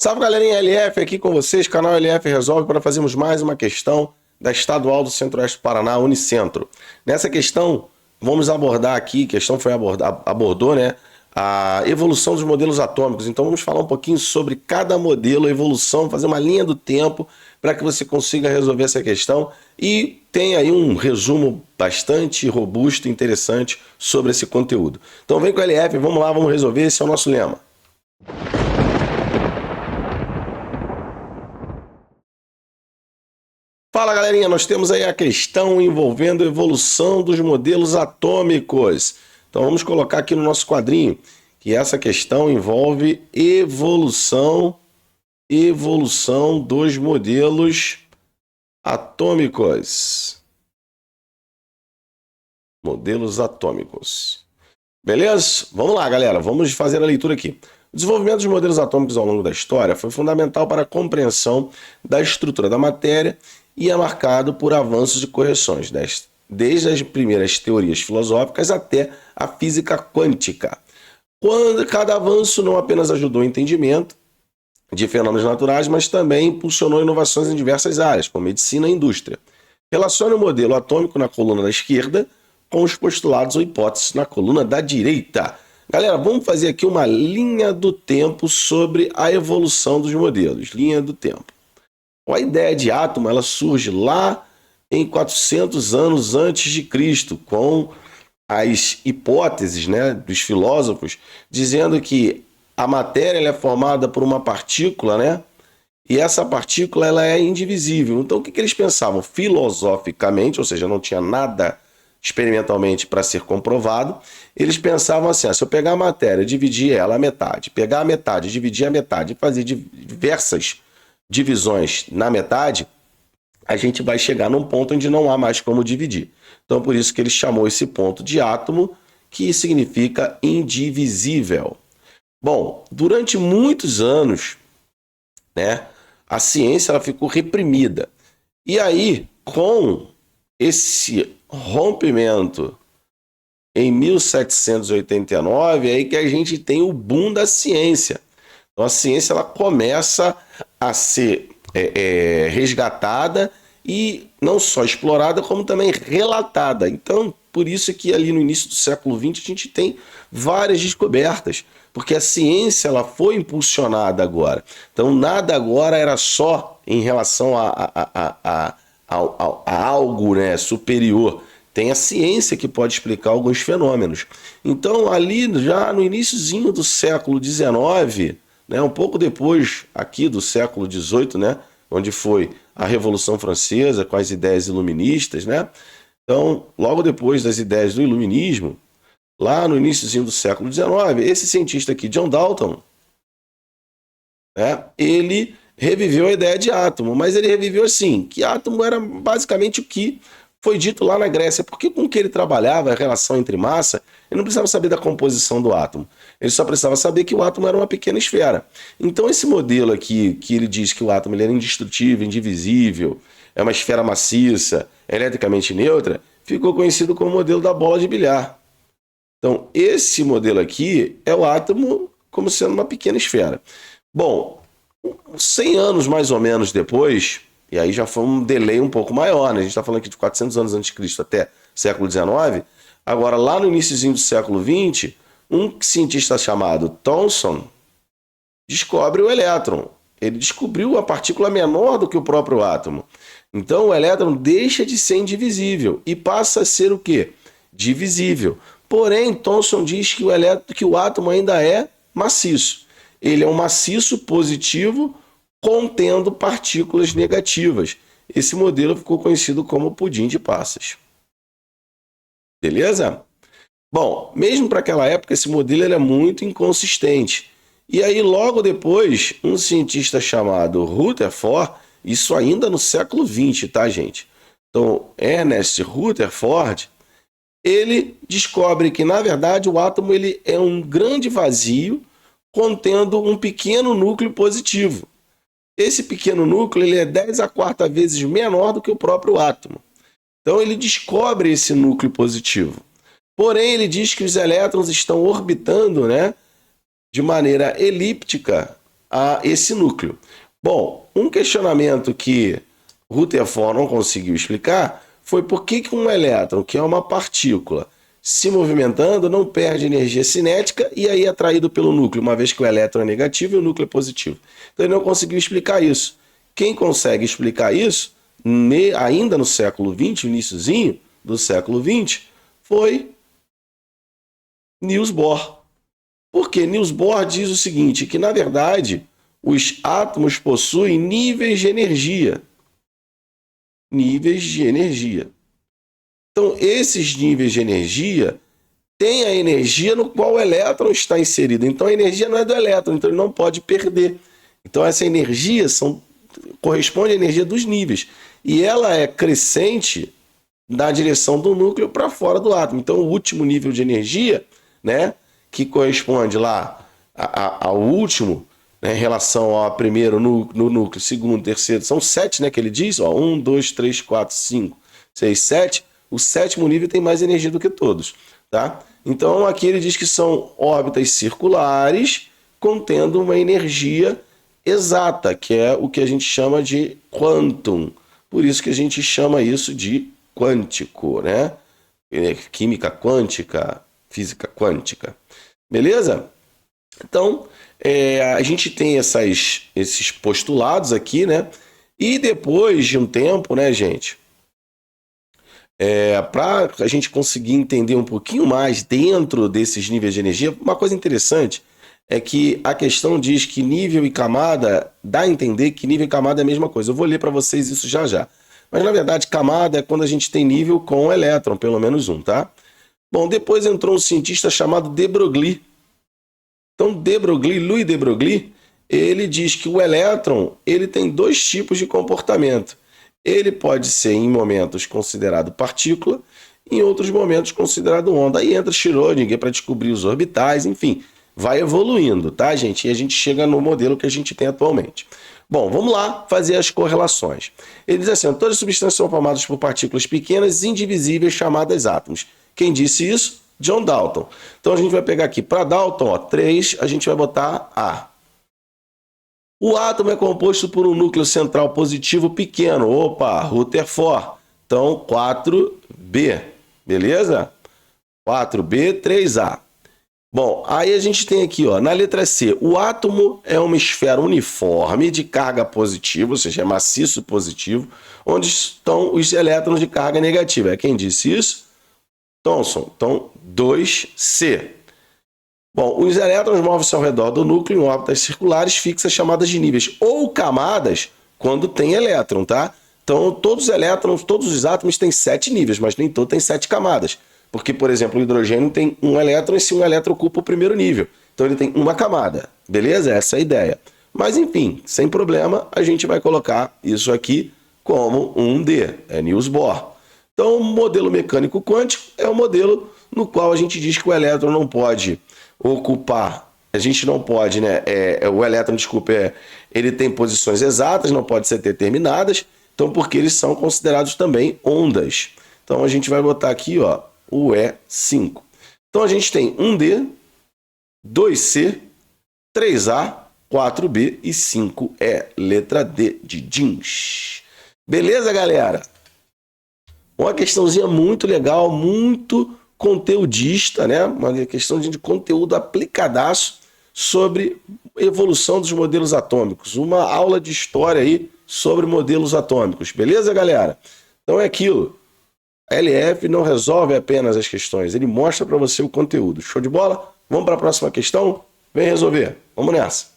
Salve galerinha, LF aqui com vocês, canal LF Resolve, para fazermos mais uma questão da Estadual do Centro-Oeste do Paraná, Unicentro. Nessa questão, vamos abordar aqui, a questão abordou, né, a evolução dos modelos atômicos. Então vamos falar um pouquinho sobre cada modelo, a evolução, fazer uma linha do tempo para que você consiga resolver essa questão e tem aí um resumo bastante robusto e interessante sobre esse conteúdo. Então vem com o LF, vamos lá, vamos resolver, esse é o nosso lema. Fala galerinha, nós temos aí a questão envolvendo a evolução dos modelos atômicos. Então vamos colocar aqui no nosso quadrinho que essa questão envolve evolução dos modelos atômicos. Modelos atômicos. Beleza? Vamos lá, galera, vamos fazer a leitura aqui. O desenvolvimento dos modelos atômicos ao longo da história foi fundamental para a compreensão da estrutura da matéria e é marcado por avanços e correções, desde as primeiras teorias filosóficas até a física quântica. Cada avanço não apenas ajudou o entendimento de fenômenos naturais, mas também impulsionou inovações em diversas áreas, como medicina e indústria. Relacione o modelo atômico na coluna da esquerda com os postulados ou hipóteses na coluna da direita. Galera, vamos fazer aqui uma linha do tempo sobre a evolução dos modelos. Linha do tempo. A ideia de átomo ela surge lá em 400 anos antes de Cristo, com as hipóteses, né, dos filósofos, dizendo que a matéria ela é formada por uma partícula, né, e essa partícula ela é indivisível. Então, o que eles pensavam? Filosoficamente, ou seja, não tinha nada experimentalmente para ser comprovado, eles pensavam assim, se eu pegar a matéria, dividir ela à metade, pegar a metade, dividir a metade e fazer diversas divisões na metade, a gente vai chegar num ponto onde não há mais como dividir. Então, por isso que ele chamou esse ponto de átomo, que significa indivisível. Bom, durante muitos anos, né, a ciência ela ficou reprimida. E aí, com esse rompimento em 1789, é aí que a gente tem o boom da ciência. Então, a ciência ela começa a ser resgatada e não só explorada, como também relatada. Então, por isso que ali no início do século XX a gente tem várias descobertas, porque a ciência ela foi impulsionada agora. Então, nada agora era só em relação a algo, né, superior. Tem a ciência que pode explicar alguns fenômenos. Então, ali já no iniciozinho do século XIX, né, um pouco depois aqui do século XVIII, né, onde foi a Revolução Francesa com as ideias iluministas, né? Então, logo depois das ideias do iluminismo, lá no iniciozinho do século XIX, esse cientista aqui, John Dalton, né, ele reviveu a ideia de átomo, mas ele reviveu assim, que átomo era basicamente o que foi dito lá na Grécia, porque com o que ele trabalhava, a relação entre massa, ele não precisava saber da composição do átomo. Ele só precisava saber que o átomo era uma pequena esfera. Então esse modelo aqui, que ele diz que o átomo ele era indestrutível, indivisível, é uma esfera maciça, eletricamente neutra, ficou conhecido como o modelo da bola de bilhar. Então esse modelo aqui é o átomo como sendo uma pequena esfera. Bom, 100 anos mais ou menos depois, e aí já foi um delay um pouco maior, né? A gente está falando aqui de 400 anos antes de Cristo até século XIX. Agora, lá no iníciozinho do século XX, um cientista chamado Thomson descobre o elétron. Ele descobriu a partícula menor do que o próprio átomo. Então, o elétron deixa de ser indivisível e passa a ser o quê? Divisível. Porém, Thomson diz que o átomo ainda é maciço. Ele é um maciço positivo contendo partículas negativas. Esse modelo ficou conhecido como pudim de passas. Beleza? Bom, mesmo para aquela época, esse modelo era muito inconsistente. E aí, logo depois, um cientista chamado Rutherford, isso ainda no século XX, tá, gente? Então, Ernest Rutherford, ele descobre que, na verdade, o átomo ele é um grande vazio contendo um pequeno núcleo positivo. Esse pequeno núcleo ele é 10 a quarta vezes menor do que o próprio átomo. Então ele descobre esse núcleo positivo. Porém, ele diz que os elétrons estão orbitando, né, de maneira elíptica a esse núcleo. Bom, um questionamento que Rutherford não conseguiu explicar foi por que um elétron, que é uma partícula, se movimentando, não perde energia cinética e aí é atraído pelo núcleo, uma vez que o elétron é negativo e o núcleo é positivo. Então ele não conseguiu explicar isso. Quem consegue explicar isso, ainda no século XX, iniciozinho do século XX, foi Niels Bohr. Porque Niels Bohr diz o seguinte, que na verdade os átomos possuem níveis de energia. Níveis de energia. Então, esses níveis de energia têm a energia no qual o elétron está inserido. Então, a energia não é do elétron, então ele não pode perder. Então, essa energia corresponde à energia dos níveis. E ela é crescente na direção do núcleo para fora do átomo. Então, o último nível de energia, né, que corresponde lá ao último, né, em relação ao primeiro no núcleo, segundo, terceiro, são 7, né, que ele diz, ó, 1, 2, 3, 4, 5, 6, 7. O sétimo nível tem mais energia do que todos, tá? Então, aqui ele diz que são órbitas circulares contendo uma energia exata, que é o que a gente chama de quantum. Por isso que a gente chama isso de quântico, né? Química quântica, física quântica. Beleza? Então, a gente tem esses postulados aqui, né? E depois de um tempo, né, gente? Para a gente conseguir entender um pouquinho mais dentro desses níveis de energia, uma coisa interessante é que a questão diz que nível e camada, dá a entender que nível e camada é a mesma coisa. Eu vou ler para vocês isso já já. Mas, na verdade, camada é quando a gente tem nível com elétron, pelo menos um, tá? Bom, depois entrou um cientista chamado de Broglie. Então, Louis de Broglie, ele diz que o elétron ele tem dois tipos de comportamento. Ele pode ser em momentos considerado partícula, em outros momentos considerado onda. Aí entra Schrödinger para descobrir os orbitais, enfim, vai evoluindo, tá, gente? E a gente chega no modelo que a gente tem atualmente. Bom, vamos lá fazer as correlações. Ele diz assim, todas as substâncias são formadas por partículas pequenas indivisíveis chamadas átomos. Quem disse isso? John Dalton. Então a gente vai pegar aqui, para Dalton, ó, 3, a gente vai botar A. O átomo é composto por um núcleo central positivo pequeno. Opa, Rutherford. Então, 4B. Beleza? 4B, 3A. Bom, aí a gente tem aqui, ó, na letra C, o átomo é uma esfera uniforme de carga positiva, ou seja, é maciço positivo, onde estão os elétrons de carga negativa. É quem disse isso? Thomson. Então, 2C. Bom, os elétrons movem-se ao redor do núcleo em órbitas circulares fixas chamadas de níveis ou camadas quando tem elétron, tá? Então, todos os elétrons, todos os átomos têm 7 níveis, mas nem todo tem 7 camadas. Porque, por exemplo, o hidrogênio tem um elétron e se um elétron ocupa o primeiro nível. Então, ele tem uma camada. Beleza? Essa é a ideia. Mas, enfim, sem problema, a gente vai colocar isso aqui como um D. É Niels Bohr. Então, o modelo mecânico quântico é o modelo no qual a gente diz que o elétron não pode ocupar, a gente não pode, né? O elétron, desculpa, ele tem posições exatas, não pode ser determinadas, então porque eles são considerados também ondas. Então a gente vai botar aqui, ó, o E5. Então a gente tem 1D, 2C, 3A, 4B e 5E, letra D de jeans. Beleza, galera? Uma questãozinha muito legal, muito conteudista, né? Uma questão de conteúdo aplicadaço sobre evolução dos modelos atômicos. Uma aula de história aí sobre modelos atômicos. Beleza, galera? Então é aquilo. A LF não resolve apenas as questões, ele mostra para você o conteúdo. Show de bola? Vamos para a próxima questão? Vem resolver. Vamos nessa.